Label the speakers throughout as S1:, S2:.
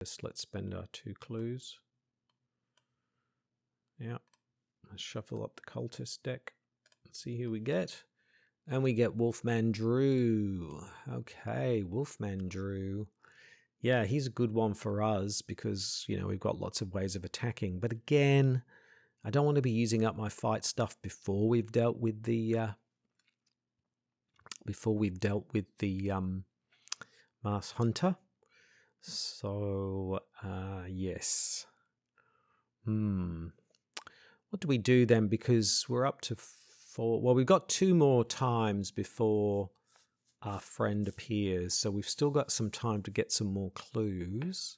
S1: Let's spend our 2 clues. Yeah. Let's shuffle up the cultist deck. Let's see who we get. And we get Wolfman Drew. Okay, Wolfman Drew. Yeah, he's a good one for us because, you know, we've got lots of ways of attacking. But again, I don't want to be using up my fight stuff before we've dealt with the Mass Hunter. So, yes. What do we do then? Because we're up to 4. Well, we've got 2 more times before our friend appears. So we've still got some time to get some more clues.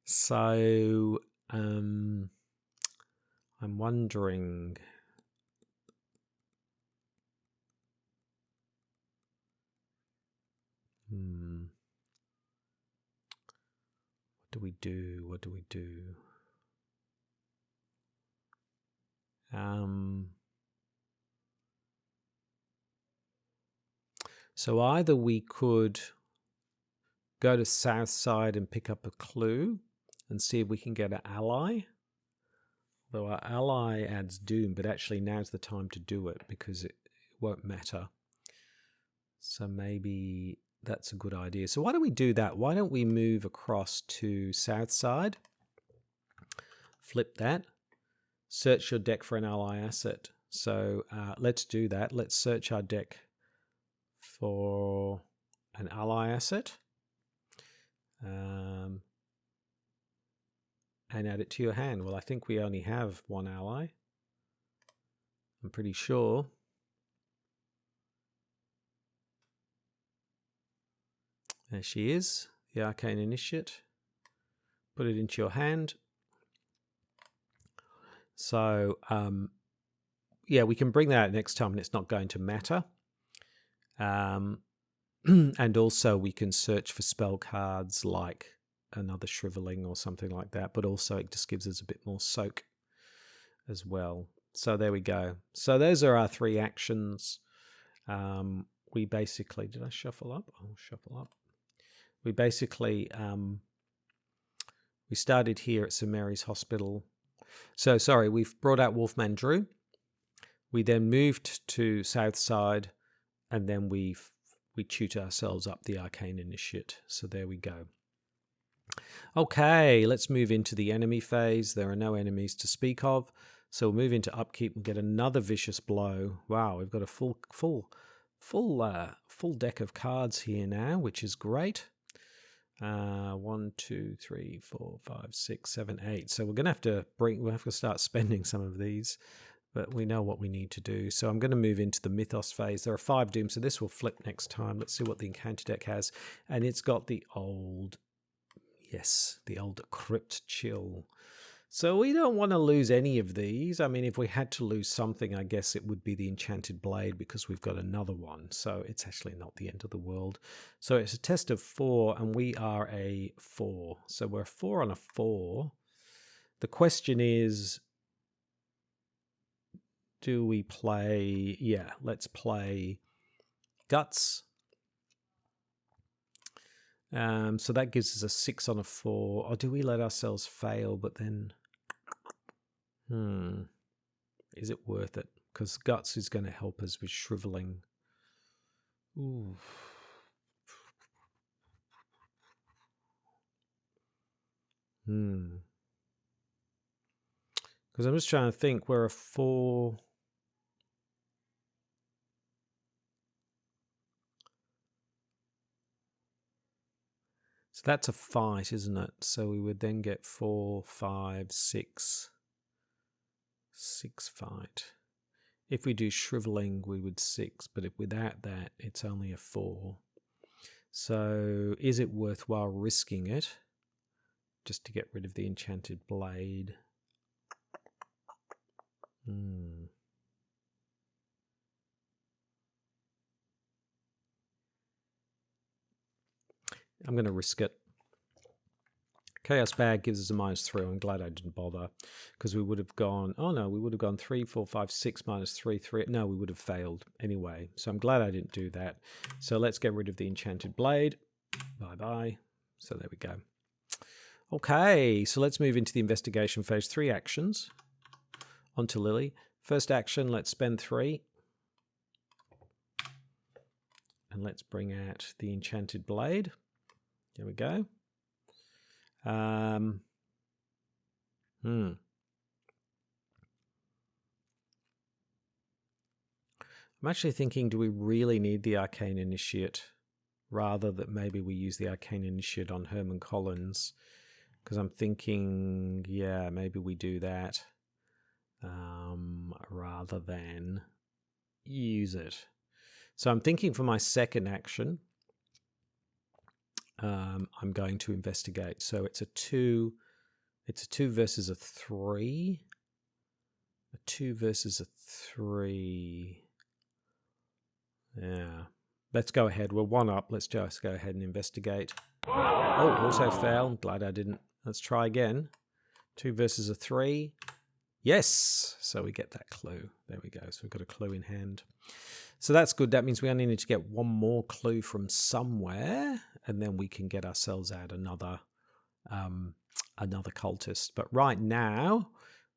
S1: So, I'm wondering... What do we do? What do we do? So either we could go to south side and pick up a clue and see if we can get an ally. Though our ally adds doom, but actually now's the time to do it because it won't matter. So maybe that's a good idea. So why don't we do that? Why don't we move across to south side? Flip that. Search your deck for an ally asset. So let's do that. Let's search our deck for an ally asset. And add it to your hand. Well, I think we only have 1 ally. I'm pretty sure. There she is, the Arcane Initiate. Put it into your hand. So, yeah, we can bring that out next time and it's not going to matter. And also we can search for spell cards like another Shriveling or something like that, but also it just gives us a bit more soak as well. So there we go. So those are our 3 actions. We basically, did I shuffle up? I'll shuffle up. We basically, we started here at St. Mary's Hospital. So, sorry, we've brought out Wolfman Drew. We then moved to Southside, and then we tutor ourselves up the Arcane Initiate. So there we go. Okay, let's move into the enemy phase. There are no enemies to speak of. So we'll move into upkeep and get another vicious blow. Wow, we've got a full deck of cards here now, which is great. 1, 2, 3, 4, 5, 6, 7, 8. So we're gonna have to start spending some of these, but we know what we need to do. So I'm going to move into the Mythos phase. There are 5 dooms, so this will flip next time. Let's see what the Encounter deck has, and it's got the old, yes, the old Crypt Chill. So we don't want to lose any of these. I mean, if we had to lose something, I guess it would be the Enchanted Blade because we've got another one. So it's actually not the end of the world. So it's a test of 4 and we are a 4. So we're a 4 on a 4. The question is, do we play? Yeah, let's play Guts. So that gives us a 6 on a 4. Or do we let ourselves fail, but then... is it worth it? Because Guts is going to help us with Shriveling. Ooh. Because I'm just trying to think, we're a 4... So that's a fight, isn't it? So we would then get 4, 5, 6... 6 fight. If we do Shriveling, we would 6, but if without that, it's only a 4. So is it worthwhile risking it just to get rid of the Enchanted Blade? I'm going to risk it. Chaos Bag gives us a -3. I'm glad I didn't bother, because we would have gone, oh no, we would have gone 3, 4, 5, 6 -3, 3. No, we would have failed anyway. So I'm glad I didn't do that. So let's get rid of the Enchanted Blade. Bye-bye. So there we go. Okay, so let's move into the investigation phase 3 actions. Onto Lily. First action, let's spend 3. And let's bring out the Enchanted Blade. There we go. I'm actually thinking, do we really need the Arcane Initiate? Rather that maybe we use the Arcane Initiate on Herman Collins. Because I'm thinking, yeah, maybe we do that. Rather than use it. So I'm thinking for my second action, I'm going to investigate. So it's a 2 versus a 3. A 2 versus a 3. Yeah. Let's go ahead. We're 1 up. Let's just go ahead and investigate. Oh, also fail. I'm glad I didn't. Let's try again. 2 versus a 3. Yes. So we get that clue. There we go. So we've got a clue in hand. So that's good. That means we only need to get 1 more clue from somewhere, and then we can get ourselves out another cultist. But right now,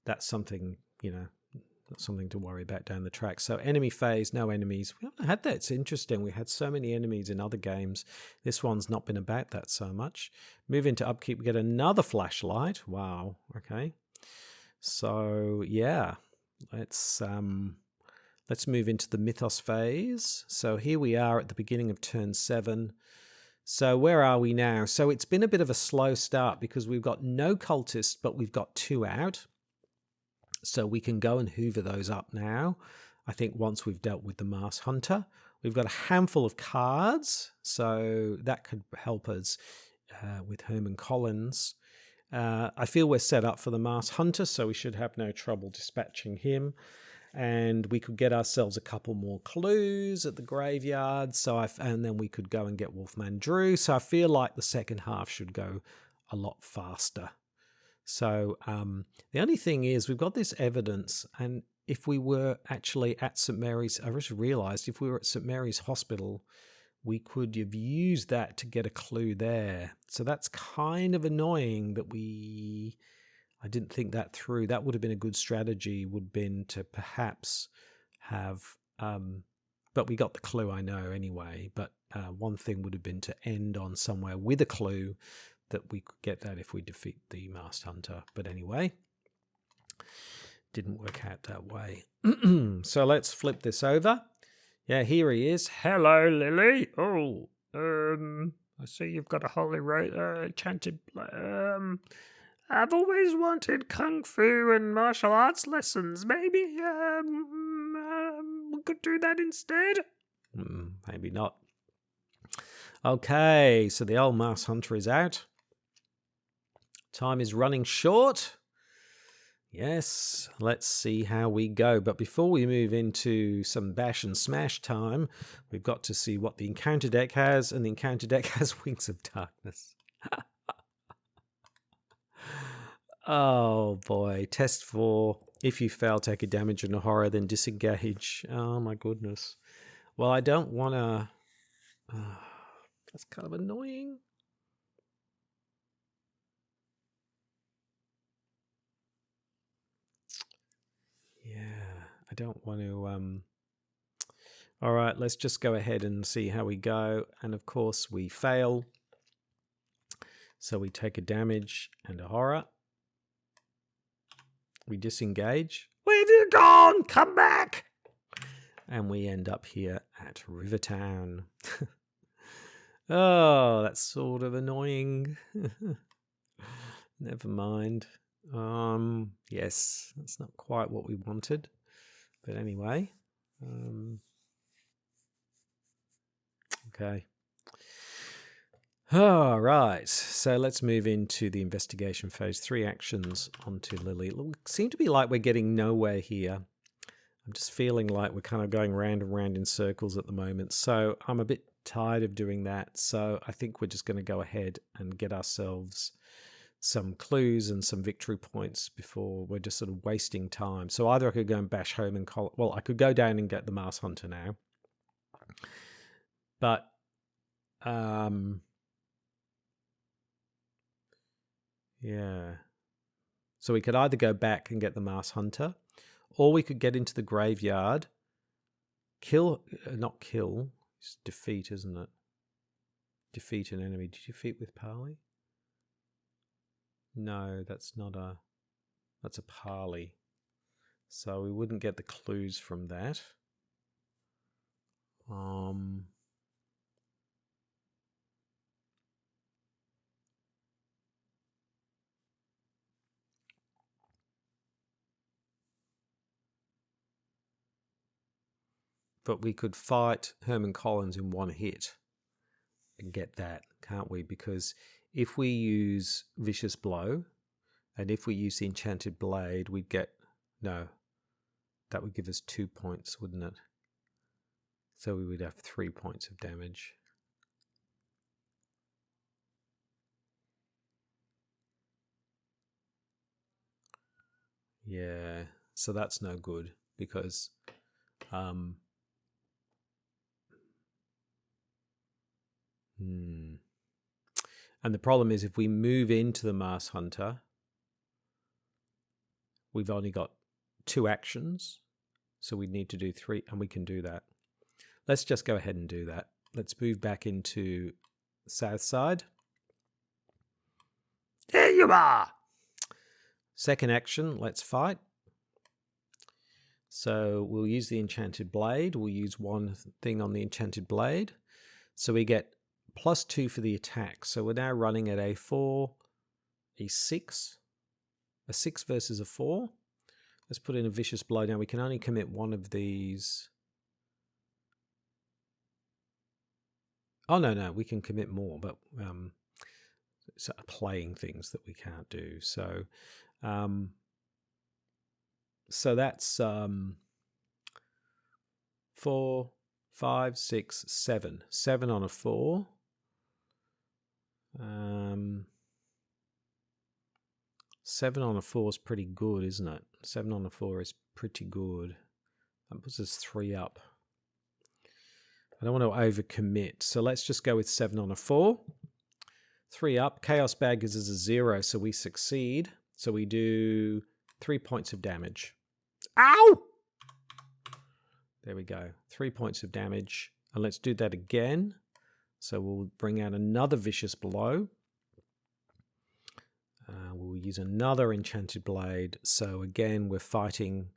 S1: that's something, that's something to worry about down the track. So enemy phase, no enemies. We haven't had that. It's interesting. We had so many enemies in other games. This one's not been about that so much. Move into upkeep. We get another flashlight. Wow. Okay. So yeah, let's move into the Mythos phase. So here we are at the beginning of turn 7. So where are we now? So it's been a bit of a slow start because we've got no cultists, but we've got 2 out. So we can go and hoover those up now. I think once we've dealt with the Mass Hunter. We've got a handful of cards, so that could help us with Herman Collins. I feel we're set up for the Mass Hunter, so we should have no trouble dispatching him. And we could get ourselves a couple more clues at the graveyard. And then we could go and get Wolfman Drew. So I feel like the second half should go a lot faster. So the only thing is we've got this evidence, and if we were actually at St. Mary's, I just realised if we were at St. Mary's Hospital, we could have used that to get a clue there. So that's kind of annoying that I didn't think that through. That would have been a good strategy, would have been to perhaps have, but we got the clue, I know, anyway. But one thing would have been to end on somewhere with a clue that we could get that if we defeat the Masked Hunter. But anyway, didn't work out that way. So let's flip this over. Yeah, here he is. Hello, Lily. Oh, I see you've got a holy enchanted. I've always wanted kung fu and martial arts lessons. Maybe we could do that instead. Maybe not. Okay, so the old Masked Hunter is out. Time is running short. Yes, let's see how we go. But before we move into some bash and smash time, we've got to see what the encounter deck has, and the encounter deck has Wings of Darkness. Oh boy, test 4. If you fail, take a damage and a horror, then disengage. Oh my goodness. Well, I don't want to... that's kind of annoying. Yeah, I don't want to... All right, let's just go ahead and see how we go. And of course, we fail. So we take a damage and a horror. We disengage. Where have you gone? Come back! And we end up here at Rivertown. Oh, that's sort of annoying. Never mind. Yes, that's not quite what we wanted. But anyway. Okay. All right, so let's move into the investigation phase 3 actions onto Lily. It seems to be like we're getting nowhere here. I'm just feeling like we're kind of going round and round in circles at the moment. So I'm a bit tired of doing that. So I think we're just going to go ahead and get ourselves some clues and some victory points before we're just sort of wasting time. So either I could go and bash home and well, I could go down and get the Mars Hunter now, but yeah. So we could either go back and get the Mars Hunter, or we could get into the graveyard, not kill, it's defeat, isn't it? Defeat an enemy. Did you defeat with parley? No, that's a parley. So we wouldn't get the clues from that. But we could fight Herman Collins in one hit and get that, can't we? Because if we use Vicious Blow and if we use the Enchanted Blade, we'd get... No, that would give us 2 points, wouldn't it? So we would have 3 points of damage. Yeah, so that's no good because... And the problem is if we move into the Mars Hunter, we've only got 2 actions, so we need to do 3, and we can do that. Let's just go ahead and do that. Let's move back into south side. There you are! Second action, let's fight. So we'll use the Enchanted Blade. We'll use one thing on the Enchanted Blade. So we get +2 for the attack. So we're now running at a 4, a 6. A 6 versus a 4. Let's put in a Vicious Blow. Now we can only commit one of these. Oh, no, we can commit more, but it's playing things that we can't do. So, so that's 4, 5, 6, 7. 7 on a 4. 7 on a 4 is pretty good, isn't it? 7 on a 4 is pretty good. That puts us 3 up. I don't want to overcommit, so let's just go with 7 on a 4. 3 up. Chaos Bag gives us a 0, so we succeed. So we do 3 points of damage. Ow! There we go. 3 points of damage. And let's do that again. So we'll bring out another Vicious Blow. We'll use another Enchanted Blade. So again, we're fighting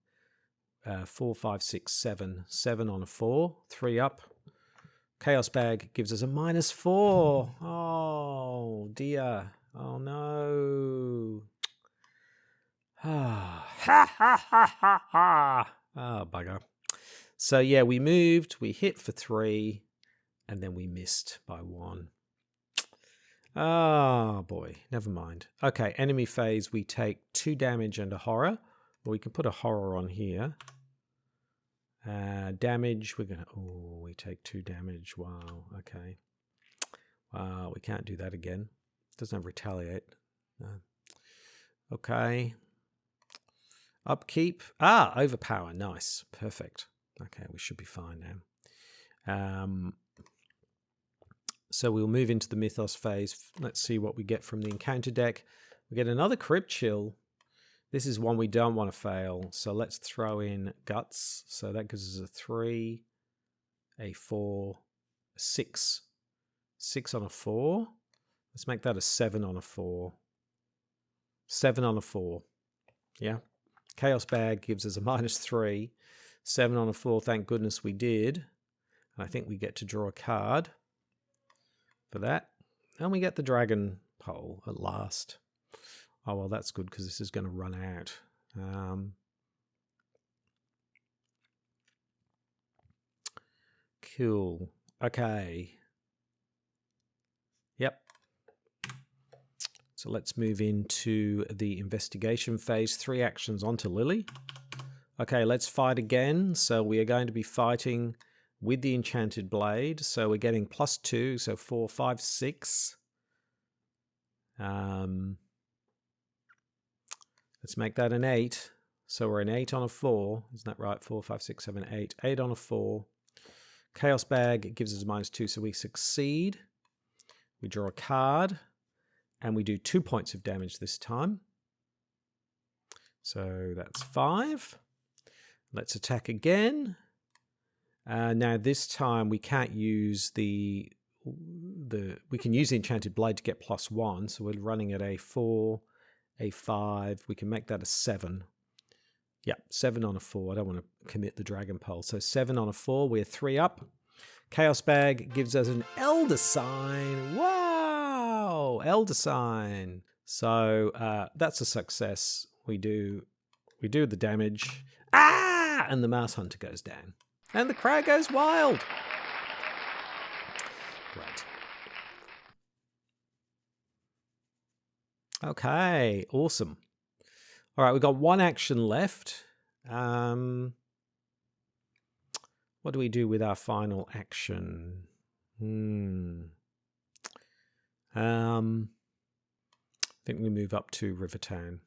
S1: 4, 5, 6, 7. 7 on a 4. 3 up. Chaos Bag gives us a -4. Oh, dear. Oh, no. Ha, ha, ha, ha, ha. Oh, bugger. So, yeah, we moved. We hit for 3. And then we missed by 1. Oh, boy. Never mind. Okay, enemy phase. We take 2 damage and a horror. Or we can put a horror on here. Damage. We're going to... Oh, we take 2 damage. Wow. Okay. Wow, we can't do that again. Doesn't have retaliate. No. Okay. Upkeep. Ah, overpower. Nice. Perfect. Okay, we should be fine now. So we'll move into the Mythos phase. Let's see what we get from the encounter deck. We get another Crypt Chill. This is one we don't want to fail. So let's throw in Guts. So that gives us a 3, a 4, a 6. 6 on a 4. Let's make that a 7 on a 4. 7 on a 4. Yeah. Chaos Bag gives us a -3. 7 on a 4. Thank goodness we did. And I think we get to draw a card for that. And we get the Dragon Pole at last. Oh, well, that's good because this is going to run out. Cool. Okay. Yep. So let's move into the investigation phase. 3 actions onto Lily. Okay, let's fight again. So we are going to be fighting with the Enchanted Blade. So we're getting +2, so 4, 5, 6. Let's make that an 8. So we're an 8 on a 4. Isn't that right? 4, 5, 6, 7, 8. 8 on a 4. Chaos Bag gives us -2, so we succeed. We draw a card, and we do 2 points of damage this time. So that's 5. Let's attack again. Now this time we can't use we can use the Enchanted Blade to get +1, so we're running at a 4, a 5. We can make that a 7. Yeah, 7 on a 4. I don't want to commit the Dragon Pole. So 7 on a 4. We're 3 up. Chaos Bag gives us an Elder Sign. Wow! Elder Sign. So that's a success. We do the damage. Ah! And the Mouse Hunter goes down. And the crowd goes wild. Great. Okay, awesome. All right, we've got 1 action left. What do we do with our final action? I think we move up to Rivertown.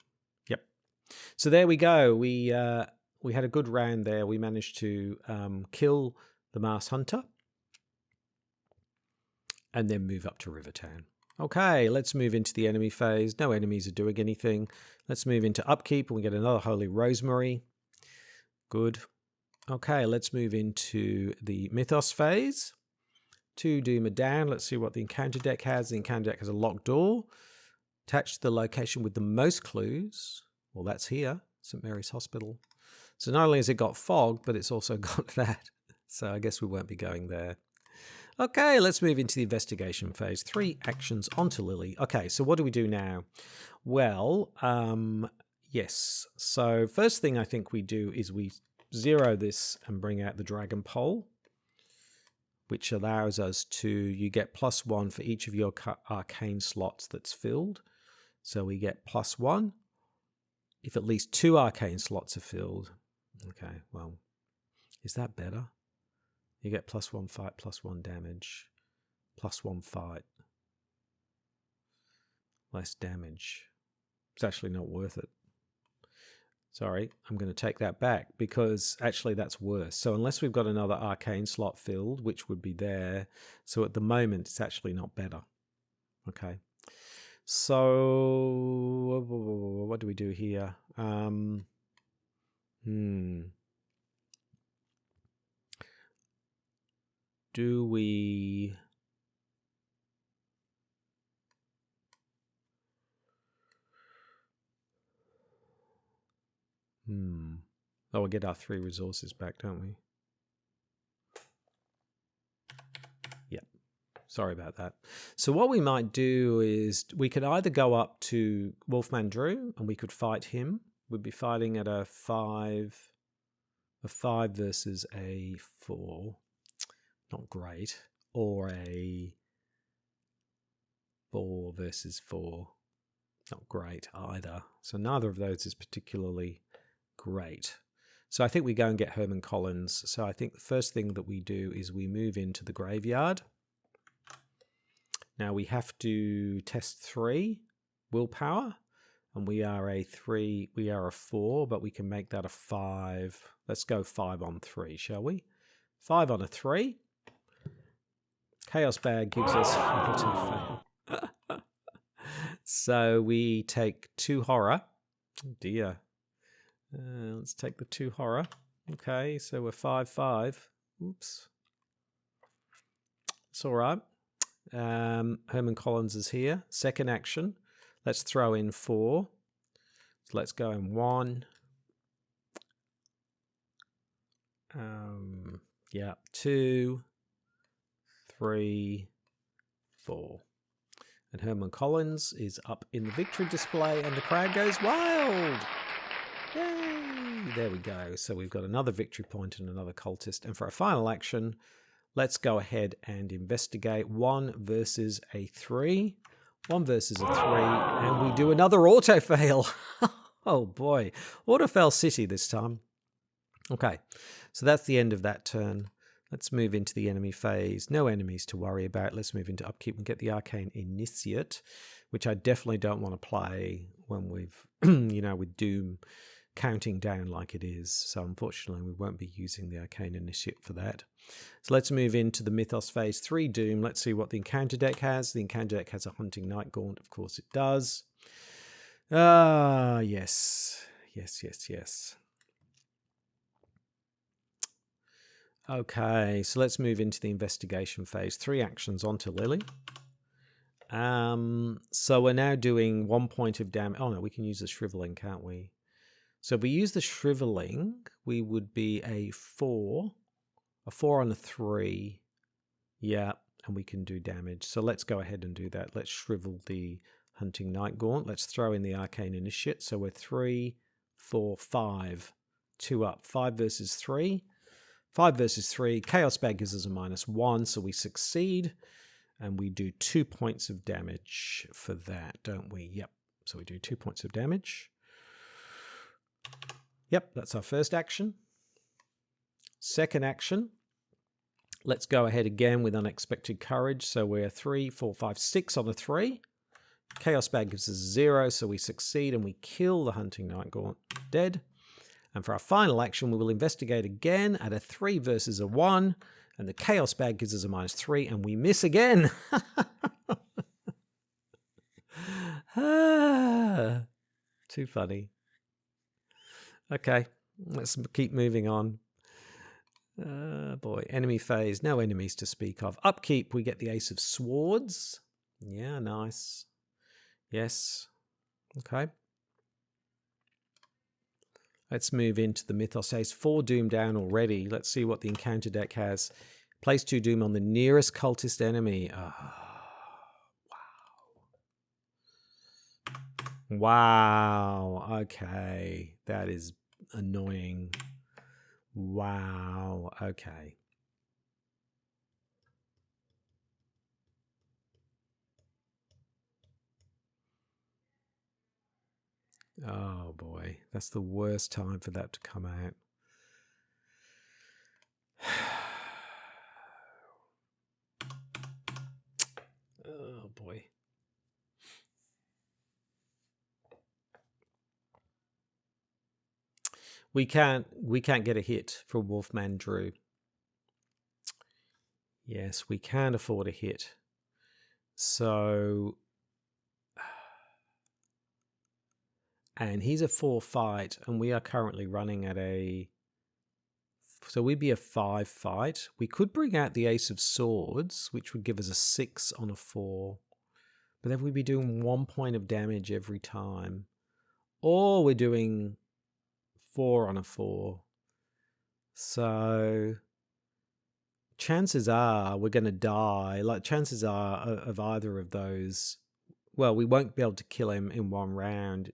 S1: Yep. So there we go. We had a good round there. We managed to kill the Mouse Hunter and then move up to Rivertown. Okay, let's move into the enemy phase. No enemies are doing anything. Let's move into Upkeep and we get another Holy Rosemary. Good. Okay, let's move into the Mythos phase. 2 Doom are down. Let's see what the encounter deck has. The encounter deck has a locked door. Attached to the location with the most clues. Well, that's here, St. Mary's Hospital. So not only has it got fog, but it's also got that. So I guess we won't be going there. Okay, let's move into the investigation phase. 3 actions onto Lily. Okay, so what do we do now? Well, yes. So first thing I think we do is we zero this and bring out the Dragon Pole, which allows us to, you get +1 for each of your arcane slots that's filled. So we get +1 if at least 2 arcane slots are filled. Okay, well, is that better? You get +1 fight, +1 damage, +1 fight, less damage. It's actually not worth it. Sorry, I'm going to take that back because actually that's worse. So unless we've got another arcane slot filled, which would be there, so at the moment it's actually not better. Okay. So what do we do here? Do we... Oh, we'll get our 3 resources back, don't we? Yeah. Sorry about that. So what we might do is we could either go up to Wolfman Drew and we could fight him. We'd be fighting at a 5 versus a 4. Not great. Or a 4 versus 4. Not great either. So neither of those is particularly great. So I think we go and get Herman Collins. So I think the first thing that we do is we move into the graveyard. Now we have to test 3 willpower. And we are a 3, we are a 4, but we can make that a 5. Let's go 5 on 3, shall we? 5 on a 3. Chaos Bag gives us a fail. So we take 2 horror. Oh dear. Let's take the 2 horror. Okay, so we're 5-5. Oops. It's all right. Herman Collins is here. Second action. Let's throw in 4. So let's go in 1. Yeah, 2, 3, 4. And Herman Collins is up in the victory display and the crowd goes wild. Yay! There we go. So we've got another victory point and another cultist. And for our final action, let's go ahead and investigate 1 versus a 3. 1 versus a 3. And we do another auto fail. Oh boy. Auto fail city this time. Okay. So that's the end of that turn. Let's move into the enemy phase. No enemies to worry about. Let's move into upkeep and get the Arcane Initiate, which I definitely don't want to play when we've, you know, with Doom counting down like it is. So unfortunately, we won't be using the Arcane Initiate for that. So let's move into the Mythos Phase 3 Doom. Let's see what the encounter deck has. The encounter deck has a Hunting Night Gaunt. Of course it does. Yes. Yes. Okay, so let's move into the investigation phase. 3 actions onto Lily. So we're now doing 1 point of damage. Oh no, we can use the Shriveling, can't we? So if we use the Shriveling, we would be a 4 on a 3. Yeah, and we can do damage. So let's go ahead and do that. Let's shrivel the Hunting Night Gaunt. Let's throw in the Arcane Initiate. So we're 3, 4, 5. 2 up. 5 versus 3. 5 versus 3. Chaos Bag gives us a -1, so we succeed. And we do 2 points of damage for that, don't we? Yep. So we do 2 points of damage. Yep, that's our first action. Second action. Let's go ahead again with Unexpected Courage. So we're 3, 4, 5, 6 on a 3. Chaos Bag gives us 0, so we succeed and we kill the Hunting Night Gaunt dead. And for our final action, we will investigate again at a 3 versus a 1. And the Chaos Bag gives us a -3, and we miss again. Too funny. Okay, let's keep moving on. Boy, enemy phase, no enemies to speak of. Upkeep, we get the Ace of Swords. Yeah, nice. Yes. Okay. Let's move into the Mythos Ace. 4 Doom down already. Let's see what the encounter deck has. Place 2 Doom on the nearest cultist enemy. Wow. Okay. That is annoying. Wow. Okay. Oh boy, that's the worst time for that to come out. Oh boy. We can't get a hit for Wolfman Drew. Yes, we can't afford a hit. So, and he's a 4 fight, and we are currently running at a, so we'd be a 5 fight. We could bring out the Ace of Swords, which would give us a 6 on a 4. But then we'd be doing 1 point of damage every time. Or we're doing 4 on a 4. So chances are we're going to die. Like, chances are of either of those, well, we won't be able to kill him in 1 round.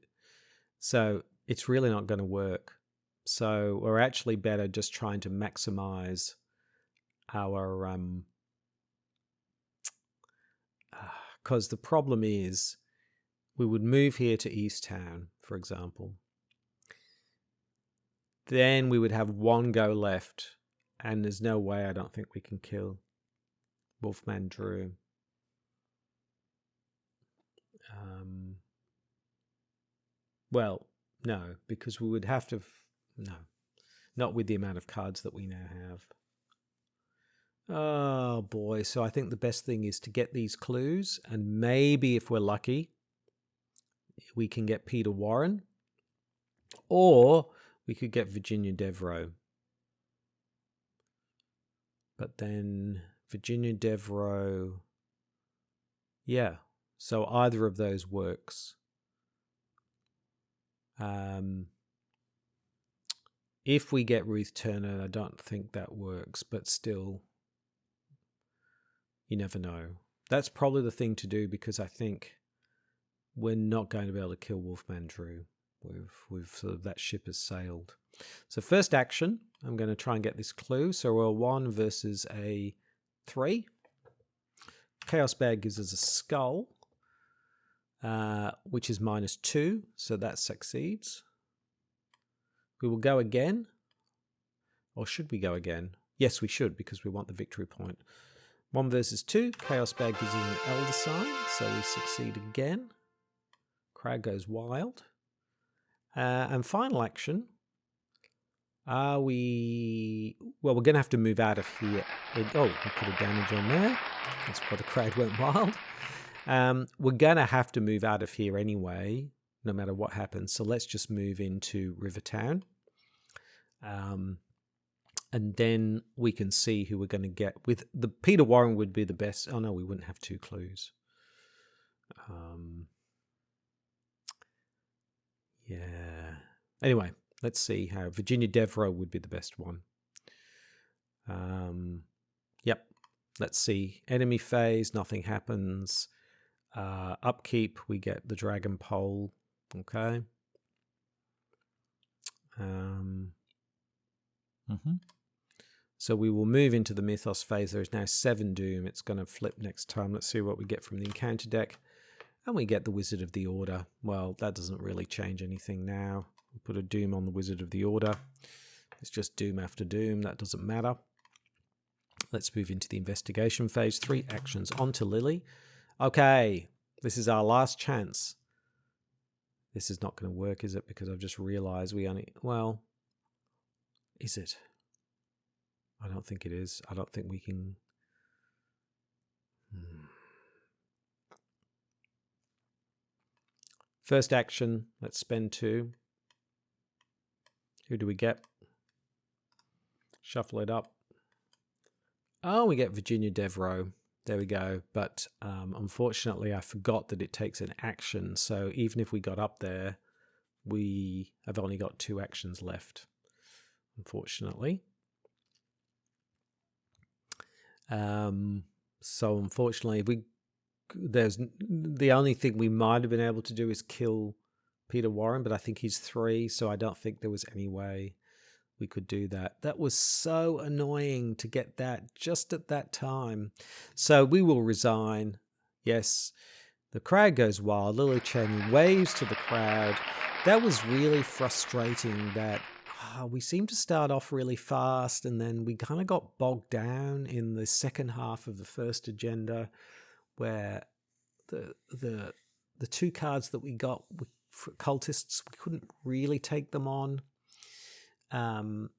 S1: So it's really not going to work. So we're actually better just trying to maximize our, because the problem is we would move here to East Town, for example. Then we would have 1 go left, and there's no way I don't think we can kill Wolfman Drew. Well, no, because we would have to, no, not with the amount of cards that we now have. Oh boy, so I think the best thing is to get these clues, and maybe if we're lucky, we can get Peter Warren, or we could get Virginia Devereaux. But then Virginia Devereaux, yeah, so either of those works. If we get Ruth Turner, I don't think that works, but still, you never know. That's probably the thing to do, because I think we're not going to be able to kill Wolfman Drew. We've sort of, that ship has sailed. So first action, I'm going to try and get this clue. So we're a 1 versus a 3. Chaos Bag gives us a skull, which is -2, so that succeeds. We will go again. Or should we go again? Yes, we should, because we want the victory point. 1 versus 2. Chaos Bag gives us an Elder Sign, so we succeed again. Crag goes wild. And final action. Are we... Well, we're going to have to move out of here. Oh, we put a damage on there. That's why the Crag went wild. We're going to have to move out of here anyway, no matter what happens. So let's just move into Rivertown. And then we can see who we're going to get. With the Peter Warren would be the best. Oh, no, we wouldn't have 2 clues. Yeah. Anyway, let's see how Virginia Devereaux would be the best one. Yep. Let's see. Enemy phase, nothing happens. Upkeep, we get the Dragon Pole. Okay. So we will move into the Mythos phase. There is now 7 Doom. It's going to flip next time. Let's see what we get from the encounter deck. And we get the Wizard of the Order. Well, that doesn't really change anything now. We'll put a Doom on the Wizard of the Order. It's just Doom after Doom. That doesn't matter. Let's move into the investigation phase. 3 actions. On to Lily. Okay, this is our last chance. This is not going to work, is it? Because I've just realized we only... Well, is it? I don't think it is. I don't think we can... First action, let's spend 2. Who do we get? Shuffle it up. Oh, we get Virginia Devereaux. There we go. But unfortunately, I forgot that it takes an action. So even if we got up there, we have only got 2 actions left, unfortunately. So unfortunately, there's the only thing we might have been able to do is kill Peter Warren, but I think he's 3, so I don't think there was any way we could do that. That was so annoying to get that just at that time. So we will resign. Yes, the crowd goes wild. Lily Chen waves to the crowd. That was really frustrating that we seemed to start off really fast and then we kind of got bogged down in the second half of the first agenda, where the 2 cards that we got for cultists, we couldn't really take them on. And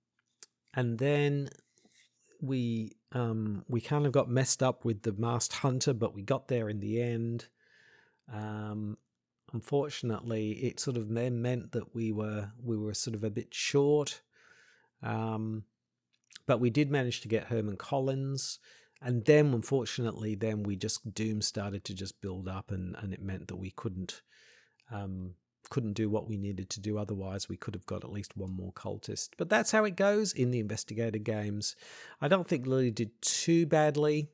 S1: then we kind of got messed up with the Masked Hunter, but we got there in the end. Unfortunately, it sort of then meant that we were sort of a bit short. But we did manage to get Herman Collins. And then, unfortunately, we just Doom started to just build up, and it meant that we couldn't do what we needed to do. Otherwise, we could have got at least 1 more cultist. But that's how it goes in the Investigator games. I don't think Lily did too badly.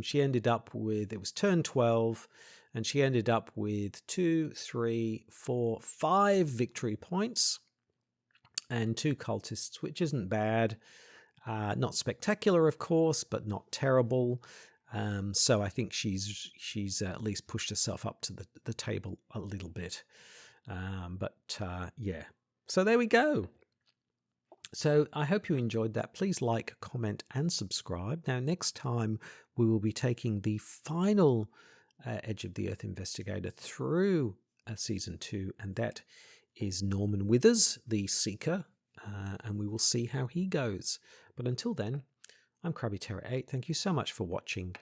S1: She ended up with, it was turn 12, and she ended up with 2, 3, 4, 5 victory points and 2 cultists, which isn't bad. Not spectacular, of course, but not terrible. So I think she's at least pushed herself up to the table a little bit. Yeah. So there we go. So I hope you enjoyed that. Please like, comment, and subscribe. Now, next time we will be taking the final Edge of the Earth Investigator through Season 2, and that is Norman Withers, the Seeker, and we will see how he goes. But until then, I'm Krabby Terror 8. Thank you so much for watching,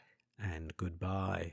S1: and goodbye.